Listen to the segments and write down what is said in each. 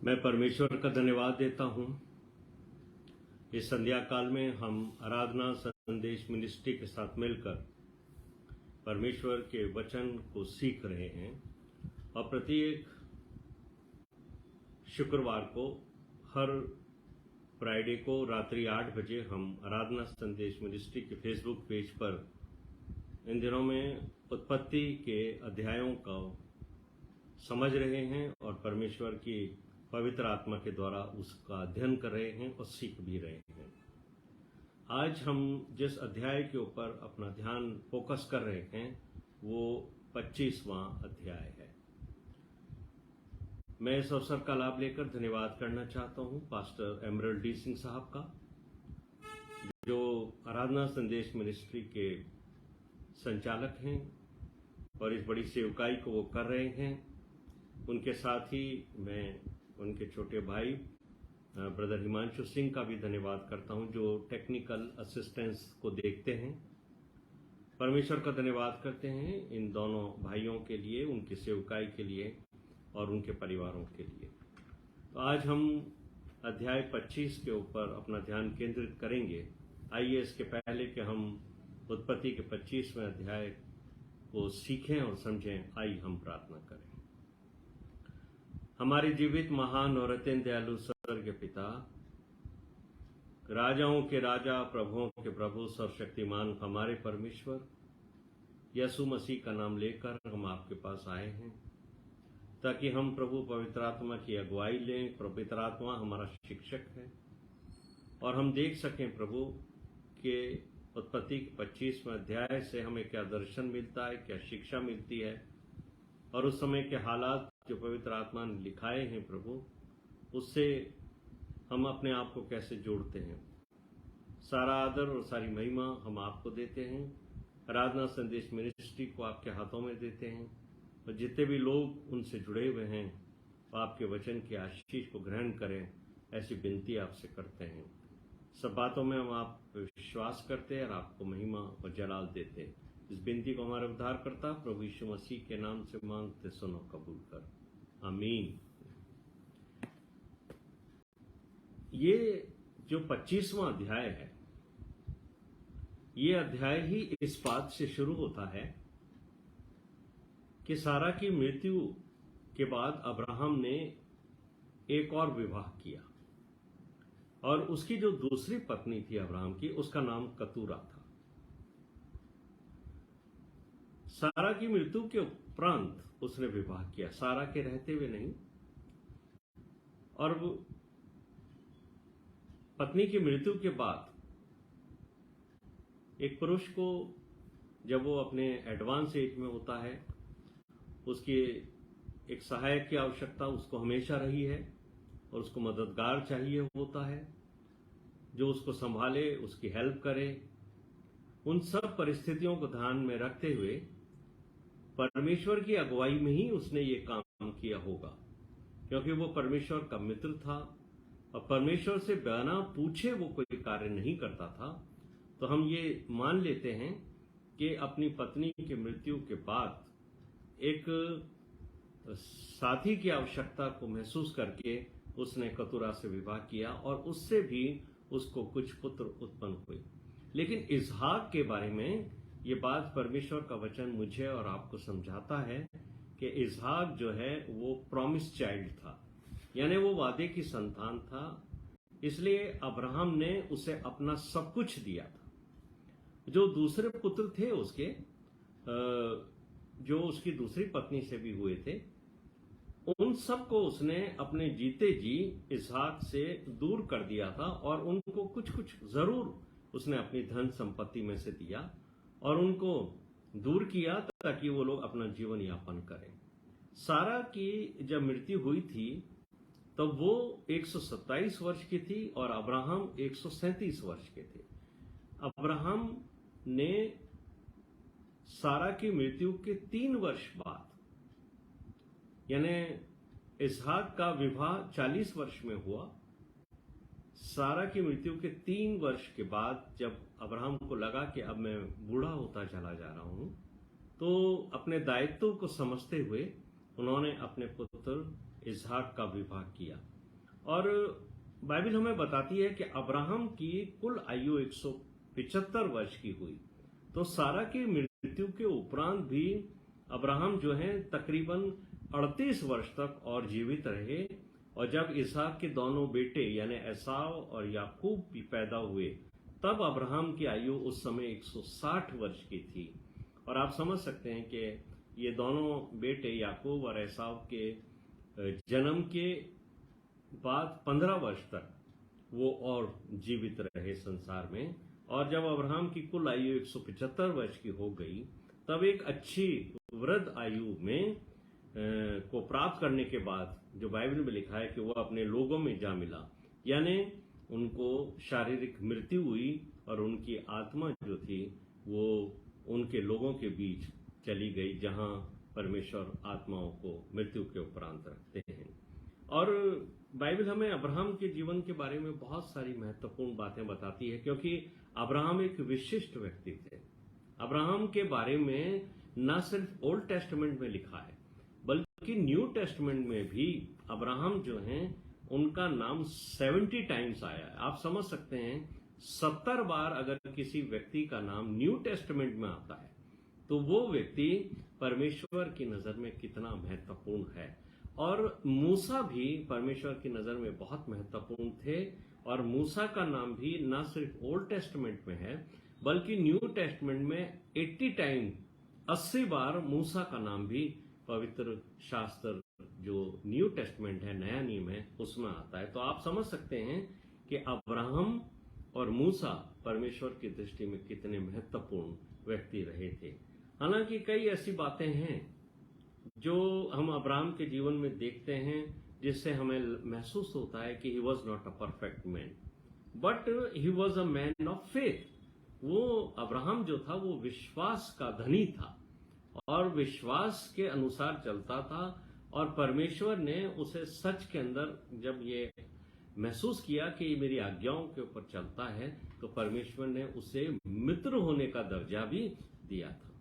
मैं परमेश्वर का धन्यवाद देता हूँ। इस संध्या काल में हम आराधना संदेश मिनिस्ट्री के साथ मिलकर परमेश्वर के वचन को सीख रहे हैं और प्रत्येक शुक्रवार को हर फ्राइडे को रात्रि 8 बजे हम आराधना संदेश मिनिस्ट्री के फेसबुक पेज पर इन दिनों में उत्पत्ति के अध्यायों का समझ रहे हैं और परमेश्वर की पवित्र आत्मा के द्वारा उसका अध्ययन कर रहे हैं और सीख भी रहे हैं। आज हम जिस अध्याय के ऊपर अपना ध्यान फोकस कर रहे हैं वो 25वां अध्याय है। मैं इस अवसर का लाभ लेकर धन्यवाद करना चाहता हूं पास्टर एमरल्ड डी सिंह साहब का, जो आराधना संदेश मिनिस्ट्री के संचालक हैं और इस बड़ी सेवकाई को वो कर रहे हैं। उनके साथ ही मैं उनके छोटे भाई ब्रदर हिमांशु सिंह का भी धन्यवाद करता हूं, जो टेक्निकल असिस्टेंस को देखते हैं। परमेश्वर का धन्यवाद करते हैं इन दोनों भाइयों के लिए, उनकी सेवकाई के लिए और उनके परिवारों के लिए। तो आज हम अध्याय 25 के ऊपर अपना ध्यान केंद्रित करेंगे। आइए इसके पहले कि हम उत्पत्ति के 25वें अध्याय को सीखें और समझें, आइए हम प्रार्थना करें। हमारे जीवित महान और अत्यंत दयालु स्वर्गीय पिता, राजाओं के राजा, प्रभुओं के प्रभु, सर्वशक्तिमान हमारे परमेश्वर, यीशु मसीह का नाम लेकर हम आपके पास आए हैं ताकि हम प्रभु पवित्र आत्मा की अगुवाई लें। पवित्र आत्मा हमारा शिक्षक है और हम देख सकें प्रभु के उत्पत्ति के 25वें अध्याय से हमें क्या दर्शन मिलता है, क्या शिक्षा मिलती है और उस समय के हालात जो पवित्र आत्मा ने लिखाए हैं प्रभु, उससे हम अपने आप को कैसे जोड़ते हैं। सारा आदर और सारी महिमा हम आपको देते हैं। आराधना संदेश मिनिस्ट्री को आपके हाथों में देते हैं और जितने भी लोग उनसे जुड़े हुए हैं वो आपके वचन की आशीष को ग्रहण करें, ऐसी विनती आपसे करते हैं। सब बातों में हम आप विश्वास करते हैं और आपको महिमा और जलाल देते हैं। इस विनती को हमारे उद्धारकर्ता प्रभु यीशु मसीह के नाम से मांगते, सुनो, कबूल कर, आमीन। ये जो 25वां अध्याय है, ये अध्याय ही इस बात से शुरू होता है कि सारा की मृत्यु के बाद अब्राहम ने एक और विवाह किया और उसकी जो दूसरी पत्नी थी अब्राहम की, उसका नाम कतूरा था। सारा की मृत्यु के उपरांत उसने विवाह किया, सारा के रहते हुए नहीं। और पत्नी की मृत्यु के बाद एक पुरुष को, जब वो अपने एडवांस एज में होता है, उसकी एक सहायक की आवश्यकता उसको हमेशा रही है और उसको मददगार चाहिए होता है जो उसको संभाले, उसकी हेल्प करे। उन सब परिस्थितियों को ध्यान में रखते हुए परमेश्वर की अगुवाई में ही उसने ये काम किया होगा, क्योंकि वो परमेश्वर का मित्र था और परमेश्वर से बिना पूछे वो कोई कार्य नहीं करता था। तो हम ये मान लेते हैं कि अपनी पत्नी की मृत्यु के बाद एक साथी की आवश्यकता को महसूस करके उसने कतूरा से विवाह किया और उससे भी उसको कुछ पुत्र उत्पन्न हुए। लेकिन इसहाक के बारे में ये बात परमेश्वर का वचन मुझे और आपको समझाता है कि इसहाक जो है वो प्रॉमिस चाइल्ड था, यानी वो वादे की संतान था। इसलिए अब्राहम ने उसे अपना सब कुछ दिया था। जो दूसरे पुत्र थे उसके, जो उसकी दूसरी पत्नी से भी हुए थे, उन सबको उसने अपने जीते जी इसहाक से दूर कर दिया था और उनको कुछ कुछ जरूर उसने अपनी धन संपत्ति में से दिया और उनको दूर किया ताकि वो लोग अपना जीवन यापन करें। सारा की जब मृत्यु हुई थी तब वो 127 वर्ष की थी और अब्राहम 137 वर्ष के थे। अब्राहम ने सारा की मृत्यु के 3 वर्ष बाद, यानी इसहाक का विवाह 40 वर्ष में हुआ, सारा की मृत्यु के 3 वर्ष के बाद जब अब्राहम को लगा कि अब मैं बूढ़ा होता चला जा रहा हूं, तो अपने दायित्व को समझते हुए उन्होंने अपने पुत्र इसहाक का विवाह किया। और बाइबल हमें बताती है कि अब्राहम की कुल आयु 175 वर्ष की हुई। तो सारा की मृत्यु के उपरांत भी अब्राहम जो है तकरीबन 38 वर्ष तक और जीवित रहे। और जब इसहाक के दोनों बेटे यानी एसाव और याकूब भी पैदा हुए, तब अब्राहम की आयु उस समय 160 वर्ष की थी। और आप समझ सकते हैं कि ये दोनों बेटे याकूब और एसाव के जन्म के बाद 15 वर्ष तक वो और जीवित रहे संसार में। और जब अब्राहम की कुल आयु 175 वर्ष की हो गई, तब एक अच्छी वृद्ध आयु में को प्राप्त करने के बाद जो बाइबल में लिखा है कि वो अपने लोगों में जा मिला, यानी उनको शारीरिक मृत्यु हुई और उनकी आत्मा जो थी वो उनके लोगों के बीच चली गई, जहां परमेश्वर आत्माओं को मृत्यु के उपरांत रखते हैं। और बाइबल हमें अब्राहम के जीवन के बारे में बहुत सारी महत्वपूर्ण बातें बताती है, क्योंकि अब्राहम एक विशिष्ट व्यक्ति थे। अब्राहम के बारे में न सिर्फ ओल्ड टेस्टामेंट में लिखा है, बल्कि न्यू टेस्टामेंट में भी अब्राहम जो हैं उनका नाम 70 टाइम्स आया है। आप समझ सकते हैं 70 बार अगर किसी व्यक्ति का नाम न्यू टेस्टामेंट में आता है तो वो व्यक्ति परमेश्वर की नजर में कितना महत्वपूर्ण है। और मूसा भी परमेश्वर की नजर में बहुत महत्वपूर्ण थे। और मूसा का नाम भी न सिर्फ ओल्ड टेस्टामेंट में है, बल्कि न्यू टेस्टामेंट में 80 बार मूसा का नाम भी पवित्र शास्त्र जो न्यू टेस्टामेंट है, नया नियम है, उसमें आता है। तो आप समझ सकते हैं कि अब्राहम और मूसा परमेश्वर की दृष्टि में कितने महत्वपूर्ण व्यक्ति रहे थे। हालांकि कई ऐसी बातें हैं जो हम अब्राहम के जीवन में देखते हैं जिससे हमें महसूस होता है कि he was not a perfect man, but he was a man of faith. वो अब्राहम जो था वो विश्वास का धनी था और विश्वास के अनुसार चलता था। और परमेश्वर ने उसे सच के अंदर जब ये महसूस किया कि ये मेरी आज्ञाओं के ऊपर चलता है, तो परमेश्वर ने उसे मित्र होने का दर्जा भी दिया था।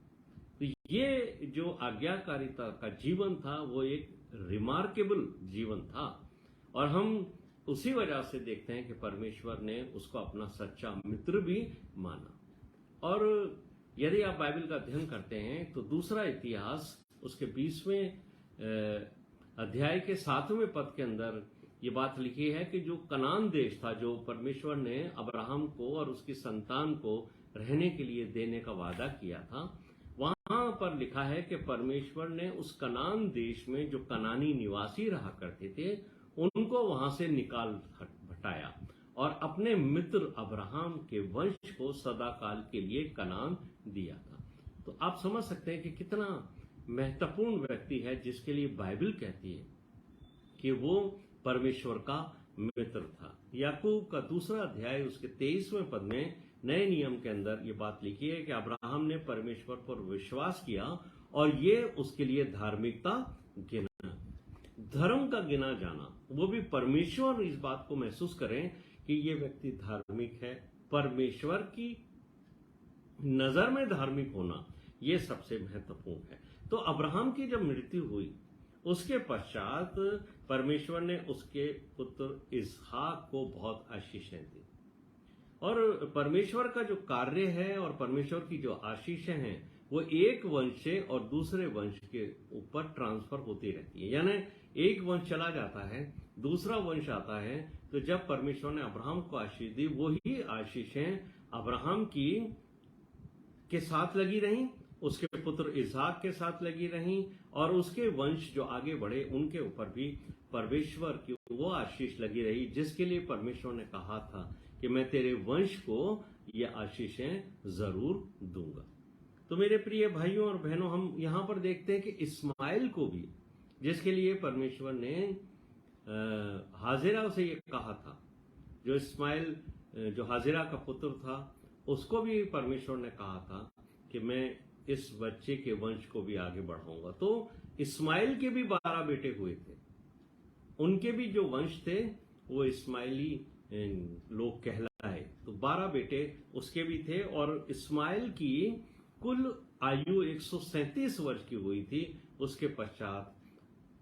तो ये जो आज्ञाकारिता का जीवन था वो एक रिमार्केबल जीवन था। और हम उसी वजह से देखते हैं कि परमेश्वर ने उसको अपना सच्चा मित्र भी माना। और यदि आप बाइबल का अध्ययन करते हैं तो दूसरा इतिहास उसके 20वें अध्याय के 7वें पद के अंदर ये बात लिखी है कि जो कनान देश था, जो परमेश्वर ने अब्राहम को और उसकी संतान को रहने के लिए देने का वादा किया था, वहां पर लिखा है कि परमेश्वर ने उस कनान देश में जो कनानी निवासी रहा करते थे उनको वहां से निकाल हटाया और अपने मित्र अब्राहम के वंश को सदाकाल के लिए कनान दिया था। तो आप समझ सकते हैं कि कितना महत्वपूर्ण व्यक्ति है जिसके लिए बाइबल कहती है कि वो परमेश्वर का मित्र था। याकूब का दूसरा अध्याय उसके 23वें पद में नए नियम के अंदर ये बात लिखी है कि अब्राहम ने परमेश्वर पर विश्वास किया और ये उसके लिए धार्मिकता गिना, धर्म का गिना जाना। वो भी परमेश्वर इस बात को महसूस करें कि ये व्यक्ति धार्मिक है, परमेश्वर की नजर में धार्मिक होना ये सबसे महत्वपूर्ण है। तो अब्राहम की जब मृत्यु हुई उसके पश्चात परमेश्वर ने उसके पुत्र इसहाक को बहुत आशीषें दी। और परमेश्वर का जो कार्य है और परमेश्वर की जो आशीषें हैं वो एक वंश से और दूसरे वंश के ऊपर ट्रांसफर होती रहती है। यानी एक वंश चला जाता है, दूसरा वंश आता है। तो जब परमेश्वर ने अब्राहम को आशीष दी, वही आशीषें अब्राहम की के साथ लगी रहीं, उसके पुत्र इसहाक के साथ लगी रहीं और उसके वंश जो आगे बढ़े उनके ऊपर भी परमेश्वर की वो आशीष लगी रही जिसके लिए परमेश्वर ने कहा था कि मैं तेरे वंश को ये आशीषें जरूर दूंगा। तो मेरे प्रिय भाइयों और बहनों, हम यहां पर देखते हैं कि इस्माइल को भी, जिसके लिए परमेश्वर ने हाजिरा से ये कहा था, जो इस्माइल जो हाजिरा का पुत्र था, उसको भी परमेश्वर ने कहा था कि मैं इस बच्चे के वंश को भी आगे बढ़ाऊंगा। तो इस्माइल के भी 12 बेटे हुए थे, उनके भी जो वंश थे वो इस्माइली लोग कहलाए। तो 12 बेटे उसके भी थे और इस्माइल की कुल आयु 137 वर्ष की हुई थी। उसके पश्चात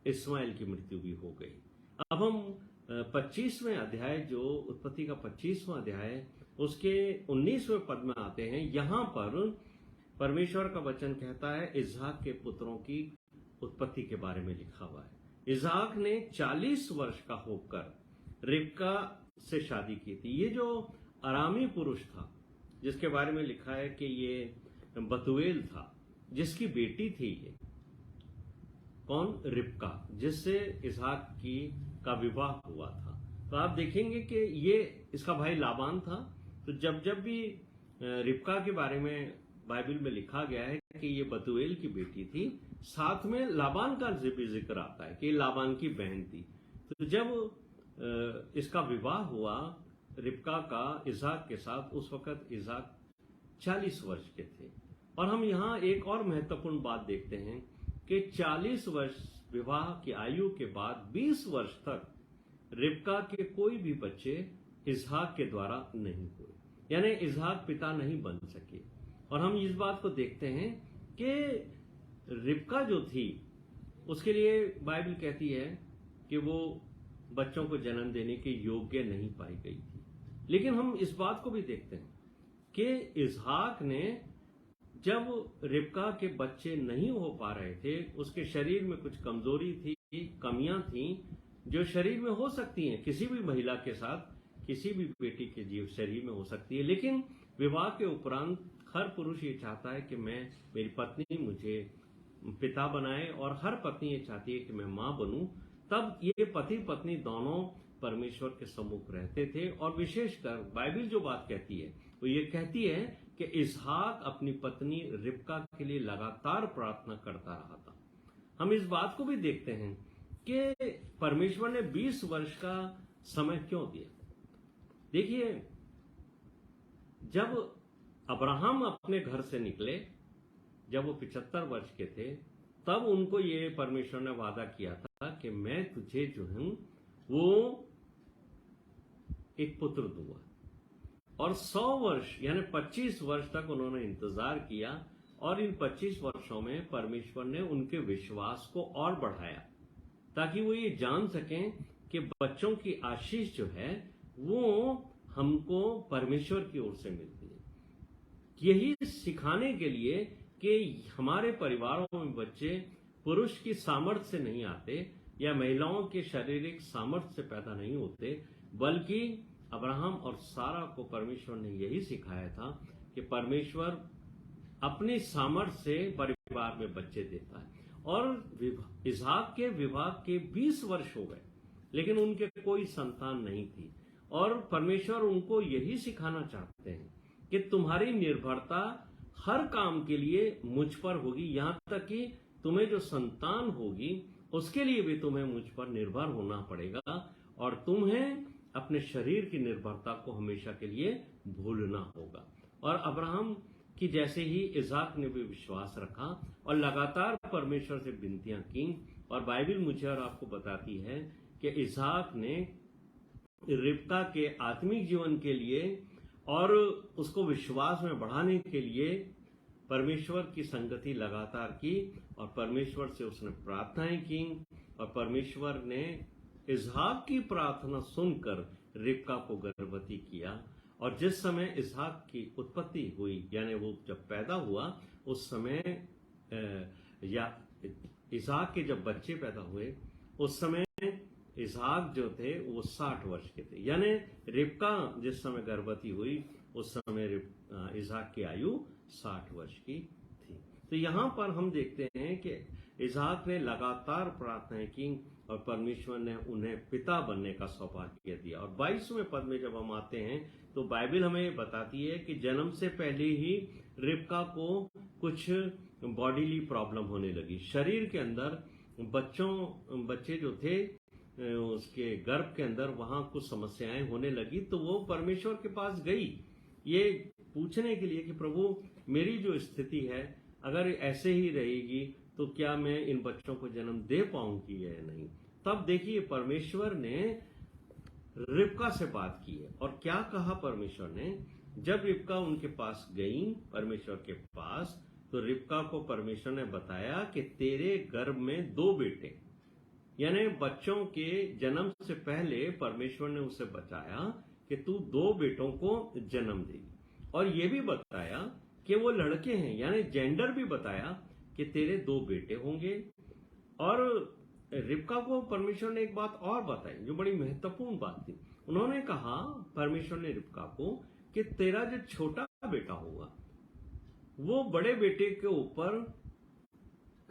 इस्माइल की मृत्यु भी हो गई। अब हम 25वें अध्याय, जो उत्पत्ति का 25वां अध्याय, उसके 19वें पद में आते हैं। यहां पर परमेश्वर का वचन कहता है, इसहाक के पुत्रों की उत्पत्ति के बारे में लिखा हुआ है। इसहाक ने 40 वर्ष का होकर रिबका से शादी की थी। ये जो अरामी पुरुष था जिसके बारे में लिखा है कि ये बतूएल था, जिसकी बेटी थी ये कौन, रिबका, जिससे इसहाक का विवाह हुआ था। तो आप देखेंगे कि ये इसका भाई लाबान था। तो जब जब भी रिबका के बारे में बाइबल में लिखा गया है कि ये बतूएल की बेटी थी, साथ में लाबान का भी जिक्र आता है कि लाबान की बहन थी। तो जब इसका विवाह हुआ रिबका का इसहाक के साथ, उस वक्त इसहाक 40 वर्ष के थे। और हम यहाँ एक और महत्वपूर्ण बात देखते हैं कि 40 वर्ष विवाह की आयु के बाद 20 वर्ष तक रिबका के कोई भी बच्चे इसहाक के द्वारा नहीं हुए, यानी इसहाक पिता नहीं बन सके। और हम इस बात को देखते हैं कि रिबका जो थी, उसके लिए बाइबल कहती है कि वो बच्चों को जन्म देने के योग्य नहीं पाई गई थी। लेकिन हम इस बात को भी देखते हैं कि इसहाक ने, जब रिबका के बच्चे नहीं हो पा रहे थे, उसके शरीर में कुछ कमजोरी थी, कमियां थी, जो शरीर में हो सकती हैं किसी भी महिला के साथ, किसी भी बेटी के जीव शरीर में हो सकती है। लेकिन विवाह के उपरांत हर पुरुष ये चाहता है कि मेरी पत्नी मुझे पिता बनाए, और हर पत्नी ये चाहती है कि मैं मां बनूं। तब ये पति पत्नी दोनों परमेश्वर के सम्मुख रहते थे। और विशेषकर बाइबल जो बात कहती है वो ये कहती है कि इसहाक अपनी पत्नी रिबका के लिए लगातार प्रार्थना करता रहा था। हम इस बात को भी देखते हैं कि परमेश्वर ने 20 वर्ष का समय क्यों दिया। देखिए, जब अब्राहम अपने घर से निकले, जब वो 75 वर्ष के थे, तब उनको ये परमेश्वर ने वादा किया था कि मैं तुझे जो हूं वो एक पुत्र दूंगा। और 100 वर्ष यानी 25 वर्ष तक उन्होंने इंतजार किया, और इन 25 वर्षों में परमेश्वर ने उनके विश्वास को और बढ़ाया, ताकि वो ये जान सकें कि बच्चों की आशीष जो है वो हमको परमेश्वर की ओर से मिलती है। यही सिखाने के लिए कि हमारे परिवारों में बच्चे पुरुष की सामर्थ्य से नहीं आते, या महिलाओं के शारीरिक सामर्थ्य से पैदा नहीं होते, बल्कि अब्राहम और सारा को परमेश्वर ने यही सिखाया था कि परमेश्वर अपनी सामर्थ्य से परिवार में बच्चे देता है। और इसहाक के विवाह के 20 वर्ष हो गए, लेकिन उनके कोई संतान नहीं थी। और परमेश्वर उनको यही सिखाना चाहते हैं कि तुम्हारी निर्भरता हर काम के लिए मुझ पर होगी, यहां तक कि तुम्हें जो संतान होगी उसके लिए भी तुम्हें मुझ पर निर्भर होना पड़ेगा, और तुम्हें अपने शरीर की निर्भरता को हमेशा के लिए भूलना होगा। और अब्राहम की जैसे ही इसहाक ने भी विश्वास रखा और लगातार परमेश्वर से विनतियां की। और बाइबल मुझे और आपको बताती है कि इसहाक ने रिबका के आत्मिक जीवन के लिए और उसको विश्वास में बढ़ाने के लिए परमेश्वर की संगति लगातार की, और परमेश्वर से उसने प्रार्थनाएं की, और परमेश्वर ने इसहाक की प्रार्थना सुनकर रिबका को गर्भवती किया। और जिस समय इसहाक की उत्पत्ति हुई, यानी वो जब पैदा हुआ, उस समय या इसहाक के जब बच्चे पैदा हुए, उस समय इसहाक जो थे वो 60 वर्ष के थे। यानी रिबका जिस समय गर्भवती हुई उस समय इसहाक की आयु 60 वर्ष की थी। तो यहां पर हम देखते हैं कि इसहाक ने लगातार प्रार्थनाएं की और परमेश्वर ने उन्हें पिता बनने का सौभाग्य दिया। और 22वें पद में जब हम आते हैं तो बाइबल हमें बताती है कि जन्म से पहले ही रिबका को कुछ बॉडीली प्रॉब्लम होने लगी। शरीर के अंदर बच्चे जो थे उसके गर्भ के अंदर वहां कुछ समस्याएं होने लगी। तो वो परमेश्वर के पास गई ये पूछने के लिए कि प्रभु, मेरी जो स्थिति है अगर ऐसे ही रहेगी तो क्या मैं इन बच्चों को जन्म दे पाऊंगी या नहीं। तब देखिए परमेश्वर ने रिबका से बात की है। और क्या कहा परमेश्वर ने, जब रिबका उनके पास गई परमेश्वर के पास, तो रिबका को परमेश्वर ने बताया कि तेरे गर्भ में 2 बेटे, यानी बच्चों के जन्म से पहले परमेश्वर ने उसे बचाया कि तू 2 बेटों को जन्म देगी, और ये भी बताया कि वो लड़के हैं, यानी जेंडर भी बताया कि तेरे 2 बेटे होंगे। और रिबका को परमेश्वर ने एक बात और बताई जो बड़ी महत्वपूर्ण बात थी। उन्होंने कहा, परमेश्वर ने रिबका को, कि तेरा जो छोटा बेटा होगा वो बड़े बेटे के ऊपर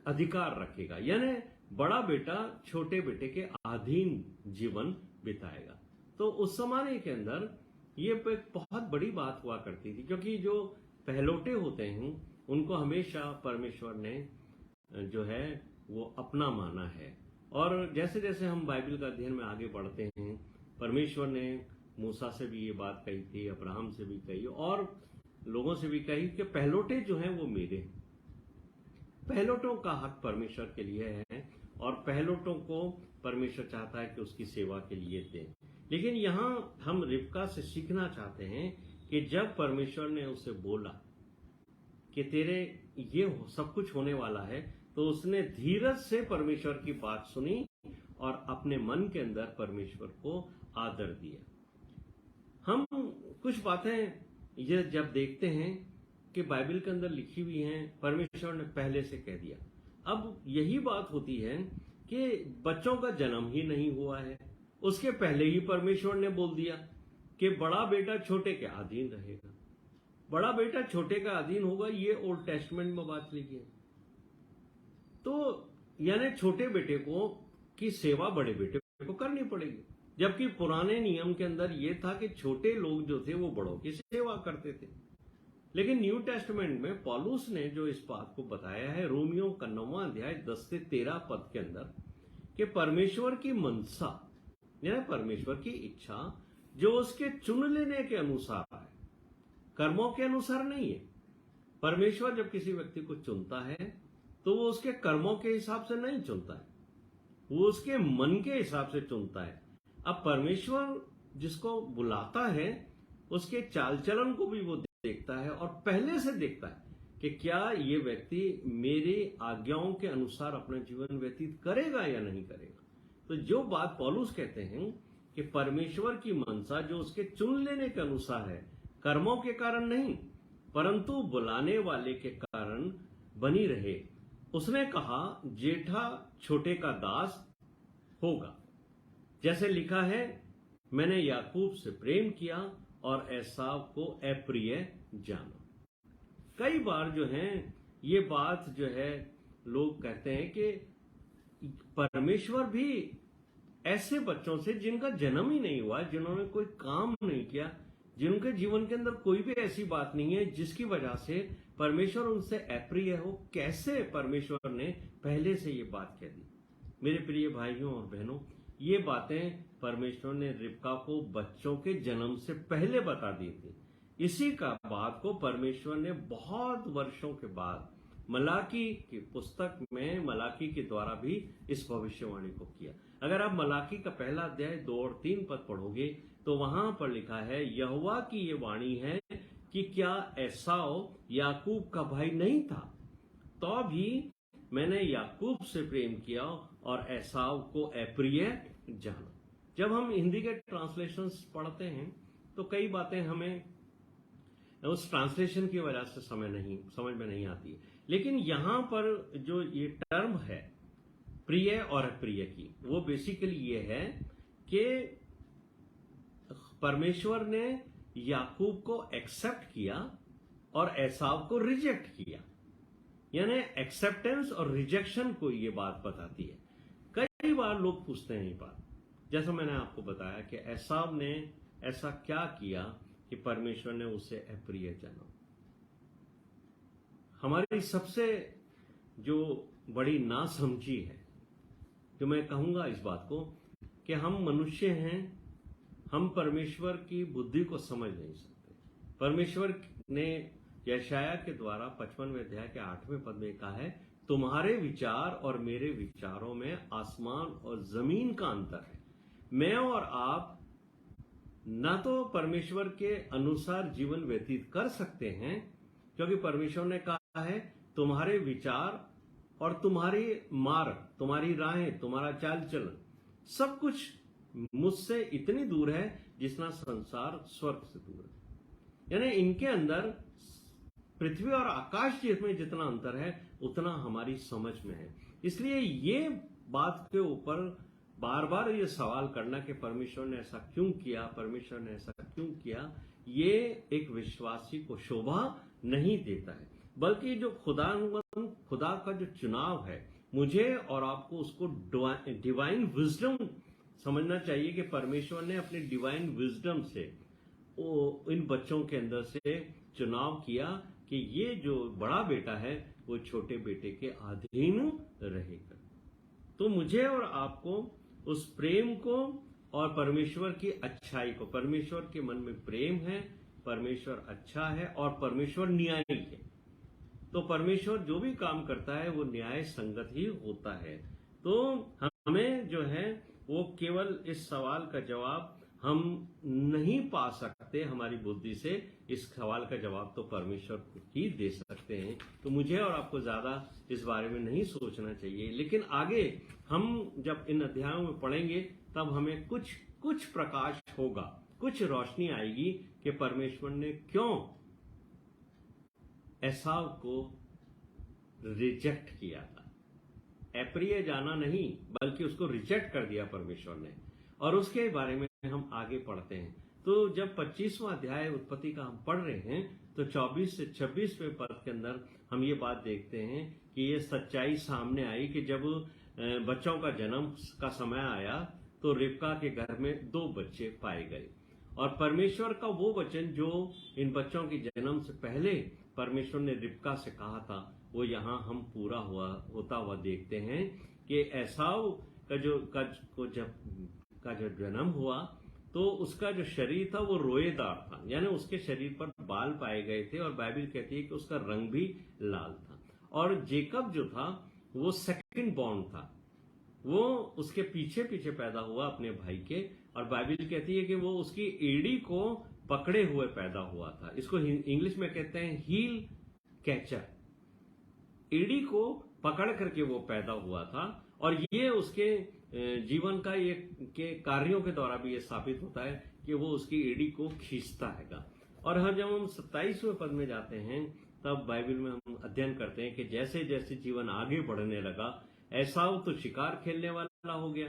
अधिकार रखेगा, यानी बड़ा बेटा छोटे बेटे के अधीन जीवन बिताएगा। तो उस जमाने के अंदर ये एक बहुत बड़ी बात हुआ करती थी, क्योंकि जो पहलौठे होते हैं उनको हमेशा परमेश्वर ने जो है वो अपना माना है। और जैसे जैसे हम बाइबल का अध्ययन में आगे बढ़ते हैं, परमेश्वर ने मूसा से भी ये बात कही थी, अब्राहम से भी कही और लोगों से भी कही कि पहलौठे जो हैं वो मेरे हैं। पहलौठों का हक परमेश्वर के लिए है और पहलौठों को परमेश्वर चाहता है कि उसकी सेवा के लिए दे। लेकिन यहां हम रिबका से सीखना चाहते हैं कि जब परमेश्वर ने उसे बोला कि तेरे ये सब कुछ होने वाला है, तो उसने धीरज से परमेश्वर की बात सुनी और अपने मन के अंदर परमेश्वर को आदर दिया। हम कुछ बातें ये जब देखते हैं कि बाइबल के अंदर लिखी हुई हैं, परमेश्वर ने पहले से कह दिया। अब यही बात होती है कि बच्चों का जन्म ही नहीं हुआ है, उसके पहले ही परमेश्वर ने बोल दिया कि बड़ा बेटा छोटे के अधीन रहेगा, बड़ा बेटा छोटे का अधीन होगा। ये ओल्ड टेस्टमेंट में बात लिखी है। तो यानी छोटे बेटे को की सेवा बड़े बेटे को करनी पड़ेगी, जबकि पुराने नियम के अंदर यह था कि छोटे लोग जो थे वो बड़ों की सेवा करते थे। लेकिन न्यू टेस्टमेंट में पौलुस ने जो इस बात को बताया है, रोमियो का 9वां अध्याय 10 से 13 पद के अंदर, कि परमेश्वर की मनसा यानी परमेश्वर की इच्छा जो उसके चुन लेने के अनुसार है, कर्मों के अनुसार नहीं है। परमेश्वर जब किसी व्यक्ति को चुनता है तो वो उसके कर्मों के हिसाब से नहीं चुनता है, वो उसके मन के हिसाब से चुनता है। अब परमेश्वर जिसको बुलाता है उसके चाल चलन को भी वो देखता है और पहले से देखता है कि क्या ये व्यक्ति मेरी आज्ञाओं के अनुसार अपना जीवन व्यतीत करेगा या नहीं करेगा। तो जो बात पौलुस कहते हैं कि परमेश्वर की मनसा जो उसके चुन लेने के अनुसार है, कर्मों के कारण नहीं परंतु बुलाने वाले के कारण बनी रहे। उसने कहा जेठा छोटे का दास होगा, जैसे लिखा है, मैंने याकूब से प्रेम किया और एसाव को अप्रिय जाना। कई बार जो है ये बात जो है लोग कहते हैं कि परमेश्वर भी ऐसे बच्चों से जिनका जन्म ही नहीं हुआ, जिन्होंने कोई काम नहीं किया, जिनके जीवन के अंदर कोई भी ऐसी बात नहीं है जिसकी वजह से परमेश्वर उनसे अप्रिय हो, कैसे परमेश्वर ने पहले से ये बात कह दी। मेरे प्रिय भाइयों और बहनों, ये बातें परमेश्वर ने रिबका को बच्चों के जन्म से पहले बता दी थी। इसी का बात को परमेश्वर ने बहुत वर्षों के बाद मलाकी की पुस्तक में मलाकी के द्वारा भी इस भविष्यवाणी को किया। अगर आप मलाकी का पहला अध्याय 2 और 3 पद पढ़ोगे तो वहां पर लिखा है, यहोवा की ये वाणी है कि क्या एसाव याकूब का भाई नहीं था, तो भी मैंने याकूब से प्रेम किया और एसाव को अप्रिय जाना। जब हम हिंदी के ट्रांसलेशंस पढ़ते हैं तो कई बातें हमें उस ट्रांसलेशन की वजह से समझ में नहीं आती है। लेकिन यहां पर जो ये टर्म है प्रिय और अप्रिय की, वो बेसिकली ये है कि परमेश्वर ने याकूब को एक्सेप्ट किया और एसाव को रिजेक्ट किया। यानी एक्सेप्टेंस और रिजेक्शन को ये बात बताती है। कई बार लोग पूछते हैं ये बात, जैसा मैंने आपको बताया कि एसाव ने ऐसा क्या किया कि परमेश्वर ने उसे अप्रिय जाना। हमारी सबसे जो बड़ी नासमझी है, जो मैं कहूंगा इस बात को, कि हम मनुष्य हैं, हम परमेश्वर की बुद्धि को समझ नहीं सकते। परमेश्वर ने यशाया के द्वारा 55वें अध्याय के 8वें पद में कहा है, तुम्हारे विचार और मेरे विचारों में आसमान और जमीन का अंतर है। मैं और आप न तो परमेश्वर के अनुसार जीवन व्यतीत कर सकते हैं, क्योंकि परमेश्वर ने कहा है तुम्हारे विचार और तुम्हारी मार्ग, तुम्हारी राहें, तुम्हारा चाल चलन सब कुछ मुझसे इतनी दूर है जितना संसार स्वर्ग से दूर है। यानी इनके अंदर पृथ्वी और आकाश में जितना अंतर है उतना हमारी समझ में है। इसलिए ये बात के ऊपर बार बार ये सवाल करना कि परमेश्वर ने ऐसा क्यों किया, परमेश्वर ने ऐसा क्यों किया, ये एक विश्वासी को शोभा नहीं देता है। बल्कि जो खुदा का जो चुनाव है, मुझे और आपको उसको डिवाइन विजडम समझना चाहिए कि परमेश्वर ने अपने डिवाइन विजडम से इन बच्चों के अंदर से चुनाव किया कि ये जो बड़ा बेटा है वो छोटे बेटे के अधीन रहेगा। तो मुझे और आपको उस प्रेम को और परमेश्वर की अच्छाई को, परमेश्वर के मन में प्रेम है, परमेश्वर अच्छा है और परमेश्वर न्यायी है। तो परमेश्वर जो भी काम करता है वो न्याय संगत ही होता है। तो हमें जो है वो केवल इस सवाल का जवाब हम नहीं पा सकते हमारी बुद्धि से, इस सवाल का जवाब तो परमेश्वर ही दे सकते हैं। तो मुझे और आपको ज्यादा इस बारे में नहीं सोचना चाहिए, लेकिन आगे हम जब इन अध्यायों में पढ़ेंगे तब हमें कुछ प्रकाश होगा, कुछ रोशनी आएगी कि परमेश्वर ने क्यों एसाव को रिजेक्ट किया था। अप्रिय जाना नहीं बल्कि उसको रिजेक्ट कर दिया परमेश्वर ने, और उसके बारे में हम आगे पढ़ते हैं। तो जब 25वां अध्याय उत्पत्ति का हम पढ़ रहे हैं तो 24 से 26वें पद के अंदर हम ये बात देखते हैं कि ये सच्चाई सामने आई कि जब बच्चों का जन्म का समय आया तो रिबका के घर में 2 बच्चे पाए गए, और परमेश्वर का वो वचन जो इन बच्चों के जन्म से पहले परमेश्वर ने रिबका से कहा था वो यहाँ हम पूरा होता हुआ देखते हैं कि एसाव का जो जन्म हुआ तो उसका जो शरीर था वो रोएदार था, यानी उसके शरीर पर बाल पाए गए थे, और बाइबल कहती है कि उसका रंग भी लाल था। और जेकब जो था वो सेकंड बॉर्न था, वो उसके पीछे पीछे पैदा हुआ अपने भाई के, और बाइबल कहती है कि वो उसकी एड़ी को पकड़े हुए पैदा हुआ था। इसको इंग्लिश में कहते हैं हील कैचर। एड़ी को पकड़ करके वो पैदा हुआ था, और ये उसके जीवन का ये के कार्यों के द्वारा भी ये साबित होता है कि वो उसकी एड़ी को खींचता हैगा। और जब हम 27वें पद में जाते हैं तब बाइबल में हम अध्ययन करते हैं कि जैसे जैसे जीवन आगे बढ़ने लगा, एसाव तो शिकार खेलने वाला हो गया,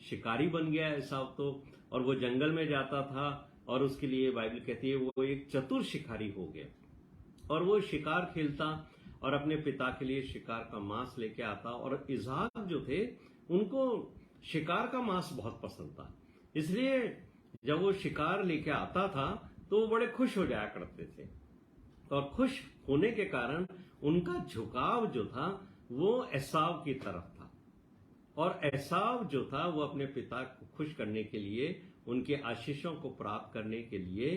शिकारी बन गया एसाव तो, और वो जंगल में जाता था, और उसके लिए बाइबल कहती है वो एक चतुर शिकारी हो गया, और वो शिकार खेलता और अपने पिता के लिए शिकार का मांस लेके आता। और इसहाक जो थे उनको शिकार का मांस बहुत पसंद था, इसलिए जब वो शिकार लेके आता था तो वो बड़े खुश हो जाया करते थे, और खुश होने के कारण उनका झुकाव जो था वो एसाव की तरफ था। और एसाव जो था वो अपने पिता को खुश करने के लिए, उनके आशीषों को प्राप्त करने के लिए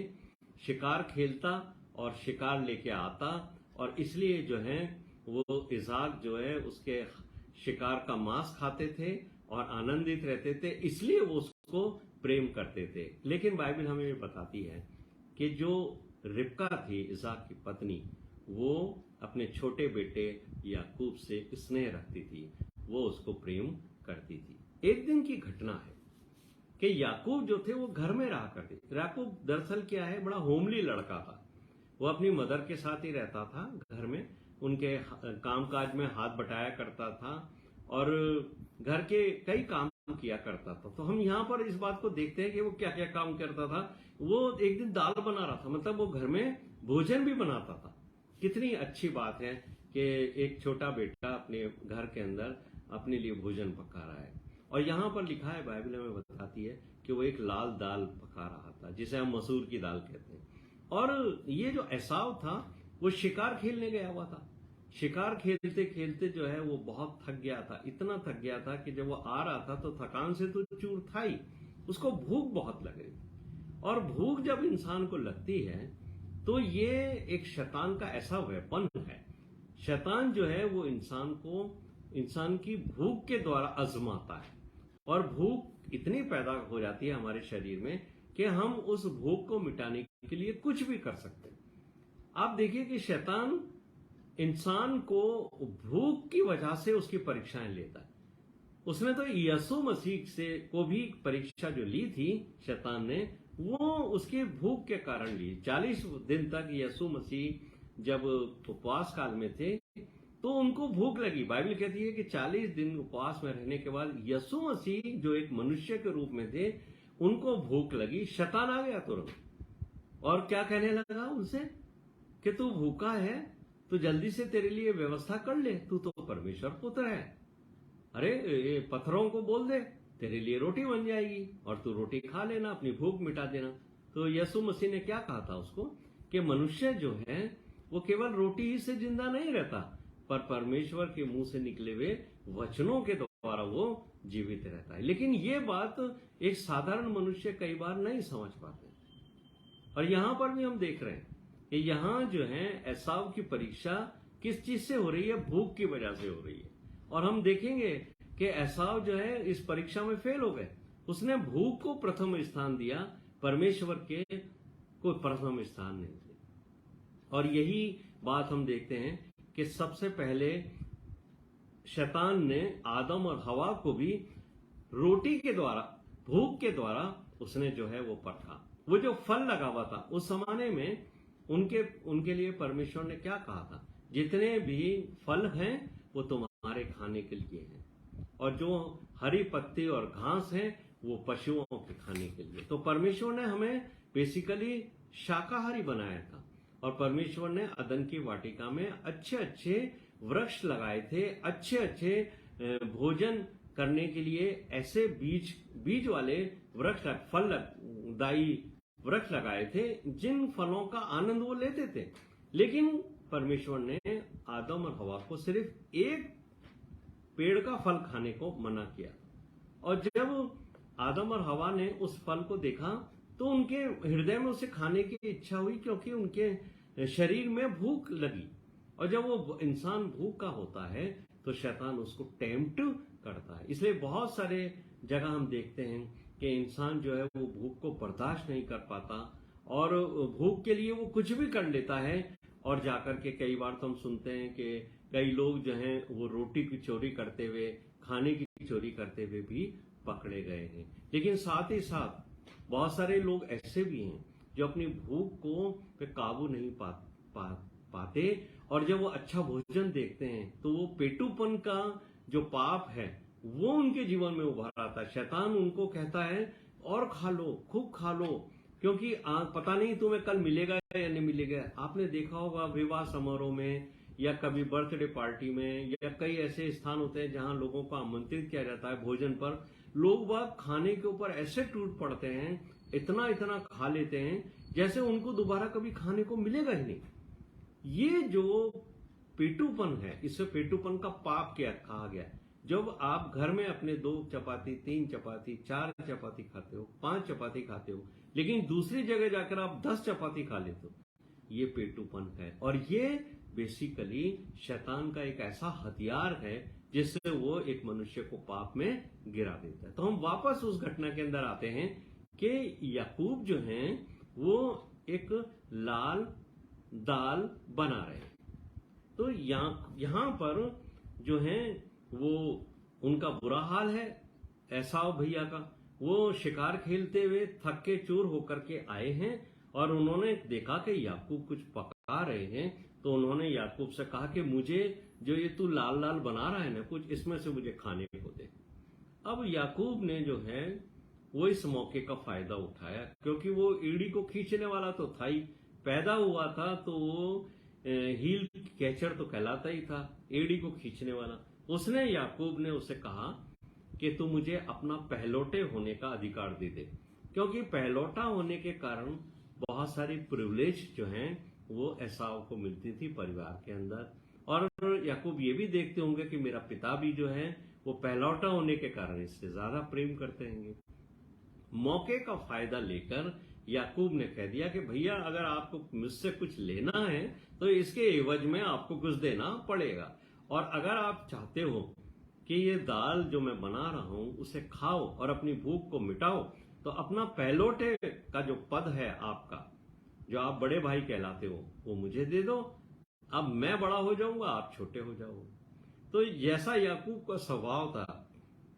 शिकार खेलता और शिकार लेके आता, और इसलिए जो है वो इसहाक जो है उसके शिकार का मांस खाते थे और आनंदित रहते थे, इसलिए वो उसको प्रेम करते थे। लेकिन बाइबल हमें ये बताती है कि जो रिबका थी इसहाक की पत्नी, वो अपने छोटे बेटे याकूब से स्नेह रखती थी, वो उसको प्रेम करती थी। एक दिन की घटना है कि याकूब जो थे वो घर में रहा करते थे। याकूब दरअसल क्या है, बड़ा होमली लड़का था, वो अपनी मदर के साथ ही रहता था घर में, उनके कामकाज में हाथ बटाया करता था और घर के कई काम किया करता था। तो हम यहाँ पर इस बात को देखते हैं कि वो क्या क्या काम करता था। वो एक दिन दाल बना रहा था, मतलब वो घर में भोजन भी बनाता था। कितनी अच्छी बात है कि एक छोटा बेटा अपने घर के अंदर अपने लिए भोजन पका रहा है। और यहाँ पर लिखा है, बाइबल हमें बताती है कि वो एक लाल दाल पका रहा था, जिसे हम मसूर की दाल कहते हैं। और ये जो एसाव था वो शिकार खेलने गया हुआ था। शिकार खेलते खेलते जो है वो बहुत थक गया था, इतना थक गया था कि जब वो आ रहा था तो थकान से तो चूर था ही, उसको भूख बहुत लग रही थी। और भूख जब इंसान को लगती है तो ये एक शैतान का ऐसा वेपन है। शैतान जो है वो इंसान की भूख के द्वारा आजमाता है, और भूख इतनी पैदा हो जाती है हमारे शरीर में कि हम उस भूख को मिटाने के लिए कुछ भी कर सकते हैं। आप देखिए कि शैतान इंसान को भूख की वजह से उसकी परीक्षाएं लेता है। उसने तो यीशु मसीह से को भी परीक्षा जो ली थी शैतान ने, वो उसकी भूख के कारण ली। 40 दिन तक यीशु मसीह जब उपवास काल में थे तो उनको भूख लगी। बाइबल कहती है कि 40 दिन उपवास में रहने के बाद यीशु मसीह जो एक मनुष्य के रूप में थे, उनको भूख लगी। शैतान आ गया तुरंत और क्या कहने लगा उनसे कि तू भूखा है तो जल्दी से तेरे लिए व्यवस्था कर ले, तू तो परमेश्वर पुत्र है। अरे ये पत्थरों को बोल दे तेरे लिए रोटी बन जाएगी और तू रोटी खा लेना, अपनी भूख मिटा देना। तो यीशु मसीह ने क्या कहा था उसको कि मनुष्य जो है वो केवल रोटी ही से जिंदा नहीं रहता, पर परमेश्वर के मुंह से निकले हुए वचनों के द्वारा वो जीवित रहता है। लेकिन ये बात एक साधारण मनुष्य कई बार नहीं समझ पाते। और यहां पर भी हम देख रहे हैं कि यहां जो है एसाव की परीक्षा किस चीज से हो रही है? भूख की वजह से हो रही है। और हम देखेंगे कि एसाव जो है इस परीक्षा में फेल हो गए। उसने भूख को प्रथम स्थान दिया, परमेश्वर के को प्रथम स्थान नहीं दिया। और यही बात हम देखते हैं कि सबसे पहले शैतान ने आदम और हवा को भी रोटी के द्वारा, भूख के द्वारा उसने जो है वो परखा। वो जो फल लगा हुआ था उस जमाने में उनके लिए परमेश्वर ने क्या कहा था? जितने भी फल हैं वो तुम्हारे खाने के लिए हैं, और जो हरी पत्ती और घास है वो पशुओं के खाने के लिए। तो परमेश्वर ने हमें बेसिकली शाकाहारी बनाया था। और परमेश्वर ने अदन की वाटिका में अच्छे अच्छे वृक्ष लगाए थे, अच्छे अच्छे भोजन करने के लिए ऐसे बीज वाले वृक्ष, फलदायी वृक्ष लगाए थे जिन फलों का आनंद वो लेते थे। लेकिन परमेश्वर ने आदम और हवा को सिर्फ एक पेड़ का फल खाने को मना किया। और जब आदम और हवा ने उस फल को देखा तो उनके हृदय में उसे खाने की इच्छा हुई, क्योंकि उनके शरीर में भूख लगी। और जब वो इंसान भूख का होता है तो शैतान उसको टेम्प्ट करता है। इसलिए बहुत सारे जगह हम देखते हैं कि इंसान जो है वो भूख को बर्दाश्त नहीं कर पाता और भूख के लिए वो कुछ भी कर लेता है। और जाकर के कई बार तो हम सुनते हैं कि कई लोग जो हैं वो रोटी की चोरी करते हुए, खाने की चोरी करते हुए भी पकड़े गए हैं। लेकिन साथ ही साथ बहुत सारे लोग ऐसे भी हैं जो अपनी भूख को पे काबू नहीं पाते, और जब वो अच्छा भोजन देखते हैं तो वो पेटूपन का जो पाप है वो उनके जीवन में उभर आता है। शैतान उनको कहता है और खा लो, खूब खा लो, क्योंकि पता नहीं तुम्हें कल मिलेगा या नहीं मिलेगा। आपने देखा होगा विवाह समारोह में या कभी बर्थडे पार्टी में या कई ऐसे स्थान होते हैं जहां लोगों को आमंत्रित किया जाता है भोजन पर। लोग बाग खाने के ऊपर ऐसे टूट पड़ते हैं, इतना इतना खा लेते हैं जैसे उनको दोबारा कभी खाने को मिलेगा ही नहीं। ये जो पेटूपन है, इसे पेटूपन का पाप क्या कहा गया। जब आप घर में अपने 2 चपाती, 3 चपाती, 4 चपाती खाते हो, 5 चपाती खाते हो, लेकिन दूसरी जगह जाकर आप 10 चपाती खा लेते हो, ये पेटूपन है। और ये बेसिकली शैतान का एक ऐसा हथियार है जिससे वो एक मनुष्य को पाप में गिरा देता है। तो हम वापस उस घटना के अंदर आते हैं कि याकूब जो हैं वो एक लाल दाल बना रहे हैं। तो यहां पर जो है वो उनका बुरा हाल है एसाव भैया का। वो शिकार खेलते हुए थक के चूर होकर के आए हैं और उन्होंने देखा कि याकूब कुछ पका रहे हैं, तो उन्होंने याकूब से कहा कि मुझे जो ये तू लाल लाल बना रहा है ना कुछ, इसमें से मुझे खाने को दे। अब याकूब ने जो है वो इस मौके का फायदा उठाया, क्योंकि वो एड़ी को खींचने वाला तो था ही, पैदा हुआ था तो वो हील कैचर तो कहलाता ही था, एड़ी को खींचने वाला। उसने याकूब ने उसे कहा कि तू मुझे अपना पहलौठे होने का अधिकार दे दे, क्योंकि पहलौठा होने के कारण बहुत सारी प्रिविलेज जो हैं वो एसाव को मिलती थी परिवार के अंदर। और याकूब ये भी देखते होंगे कि मेरा पिता भी जो है वो पहलौठा होने के कारण इससे ज्यादा प्रेम करते हैं। मौके का फायदा लेकर याकूब ने कह दिया कि भैया अगर आपको मुझसे कुछ लेना है तो इसके एवज में आपको कुछ देना पड़ेगा, और अगर आप चाहते हो कि ये दाल जो मैं बना रहा हूं उसे खाओ और अपनी भूख को मिटाओ, तो अपना पहलौठे का जो पद है आपका, जो आप बड़े भाई कहलाते हो, वो मुझे दे दो। अब मैं बड़ा हो जाऊंगा, आप छोटे हो जाओगे। तो जैसा याकूब का स्वभाव था,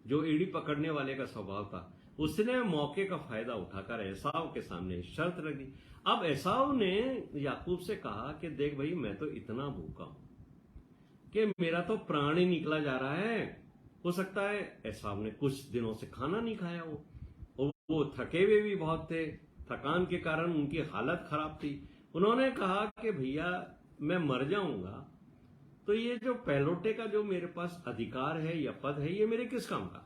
जो एड़ी पकड़ने वाले का स्वभाव था, उसने मौके का फायदा उठाकर एसाव के सामने शर्त रख दी। अब एसाव ने याकूब से कहा कि देख भाई, मैं तो इतना भूखा हूं कि मेरा तो प्राण ही निकला जा रहा है। हो सकता है एसाव ने कुछ दिनों से खाना नहीं खाया हो, और वो थके हुए भी बहुत थे, थकान के कारण उनकी हालत खराब थी। उन्होंने कहा कि भैया मैं मर जाऊंगा तो ये जो पहलौठे का जो मेरे पास अधिकार है या पद है, ये मेरे किस काम का?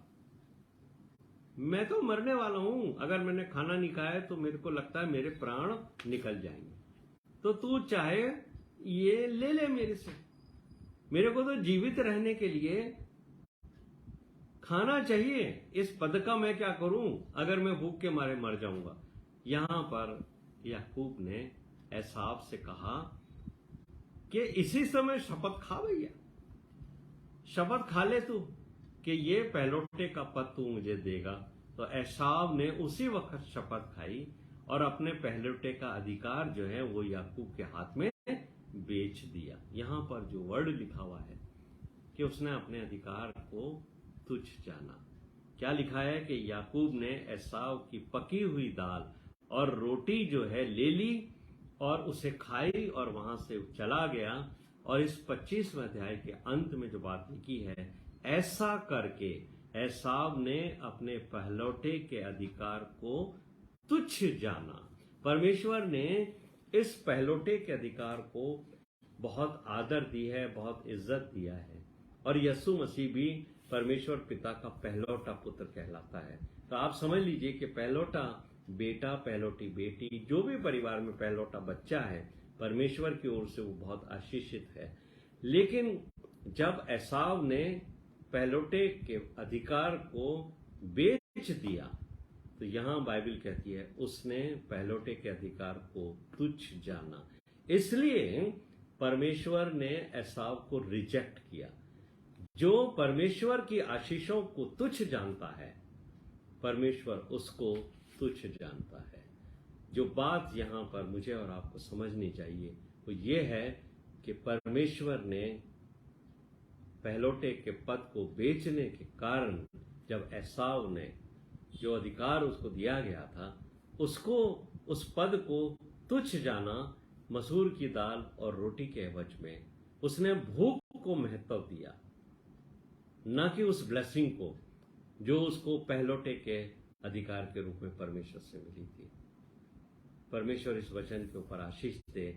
मैं तो मरने वाला हूं, अगर मैंने खाना नहीं खाया तो मेरे को लगता है मेरे प्राण निकल जाएंगे। तो तू चाहे ये ले ले मेरे से, मेरे को तो जीवित रहने के लिए खाना चाहिए। इस पद का मैं क्या करूं अगर मैं भूख के मारे मर जाऊंगा। यहां पर याकूब ने एसाव से कहा कि इसी समय शपथ खा भैया, शपथ खा ले तू कि ये पहलौठे का पद तू मुझे देगा। तो एसाव ने उसी वक्त शपथ खाई और अपने पहलौठे का अधिकार जो है वो याकूब के हाथ में बेच दिया। यहां पर जो वर्ड लिखा हुआ है कि उसने अपने अधिकार को तुच्छ जाना। क्या लिखा है कि याकूब ने एसाव की पकी हुई दाल और रोटी जो है ले ली और उसे खाई और वहां से चला गया। और इस 25वें अध्याय के अंत में जो बात लिखी है, ऐसा करके एसाव ने अपने पहलौठे के अधिकार को तुच्छ जाना। परमेश्वर ने इस पहलौठे के अधिकार को बहुत आदर दी है, बहुत इज्जत दिया है। और यीशु मसीह भी परमेश्वर पिता का पहलौठा पुत्र कहलाता है। तो आप समझ लीजिए कि पहलौठा बेटा, पहलौठी बेटी, जो भी परिवार में पहलौठा बच्चा है, परमेश्वर की ओर से वो बहुत आशीषित है। लेकिन जब एसाव ने पहलौठे के अधिकार को बेच दिया, तो यहां बाइबल कहती है उसने पहलौठे के अधिकार को तुच्छ जाना। इसलिए परमेश्वर ने एसाव को रिजेक्ट किया। जो परमेश्वर की आशीषों को तुच्छ जानता है, परमेश्वर उसको तुच्छ जानता है। जो बात यहां पर मुझे और आपको समझनी चाहिए वो ये है कि परमेश्वर ने पहलौठे के पद को बेचने के कारण जब एसाव ने जो अधिकार उसको दिया गया था, उसको उस पद को तुच्छ जाना। मसूर की दाल और रोटी के एवज में उसने भूख को महत्व दिया, न कि उस ब्लेसिंग को जो उसको पहलौठे के अधिकार के रूप में परमेश्वर से मिली थी। परमेश्वर इस वचन के ऊपर आशीष दे।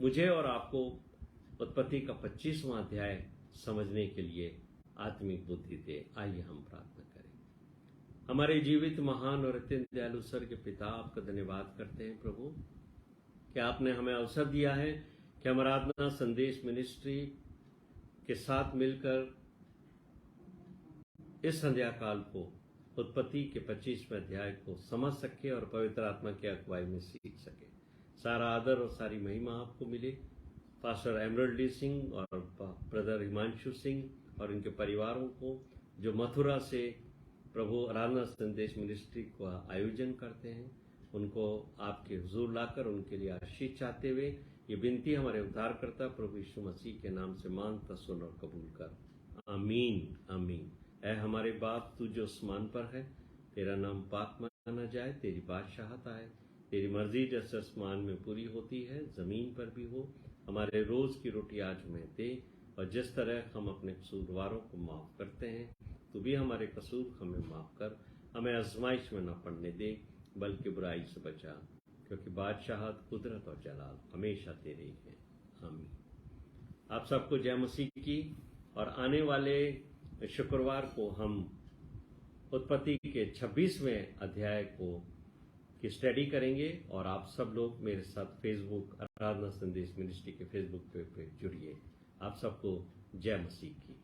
मुझे और आपको उत्पत्ति का 25वां अध्याय समझने के लिए आत्मिक बुद्धि दे। आइए हम प्रार्थना करें। हमारे जीवित, महान और अत्यंत दयालु स्वर्गीय पिता, आपका धन्यवाद करते हैं प्रभु कि आपने हमें अवसर दिया है कि हम आराधना संदेश मिनिस्ट्री के साथ मिलकर इस संध्या काल को उत्पत्ति के 25वें अध्याय को समझ सके और पवित्र आत्मा की अगुवाई में सीख सके। सारा आदर और सारी महिमा आपको मिले। पास्टर एमरल्डी सिंह और ब्रदर हिमांशु सिंह और इनके परिवारों को जो मथुरा से प्रभु आराधना संदेश मिनिस्ट्री का आयोजन करते हैं, उनको आपके हुजूर लाकर उनके लिए आशीष चाहते हुए ये विनती हमारे उद्धारकर्ता प्रभु यीशु मसीह के नाम से मांगता, सुन और कबूल कर। आमीन आमीन। ऐ हमारे बाप, तू जो आसमान पर है, तेरा नाम पाक माना जाए, तेरी बादशाहत आए, तेरी मर्जी जैसे आसमान में पूरी होती है जमीन पर भी हो। हमारे रोज की रोटी आज हमें दे, और जिस तरह हम अपने कसूरवारों को माफ करते हैं, तू भी हमारे कसूर हमें माफ कर। हमें आजमाइश में न पड़ने दे, बल्कि बुराई से बचा, क्योंकि बादशाहत, कुदरत और जलाल हमेशा तेरे ही है। आमीन। आप सबको जय मसीह की। और आने वाले शुक्रवार को हम उत्पत्ति के 26वें अध्याय को की स्टडी करेंगे, और आप सब लोग मेरे साथ फेसबुक आराधना संदेश मिनिस्ट्री के फेसबुक पे जुड़िए। आप सबको जय मसीह की।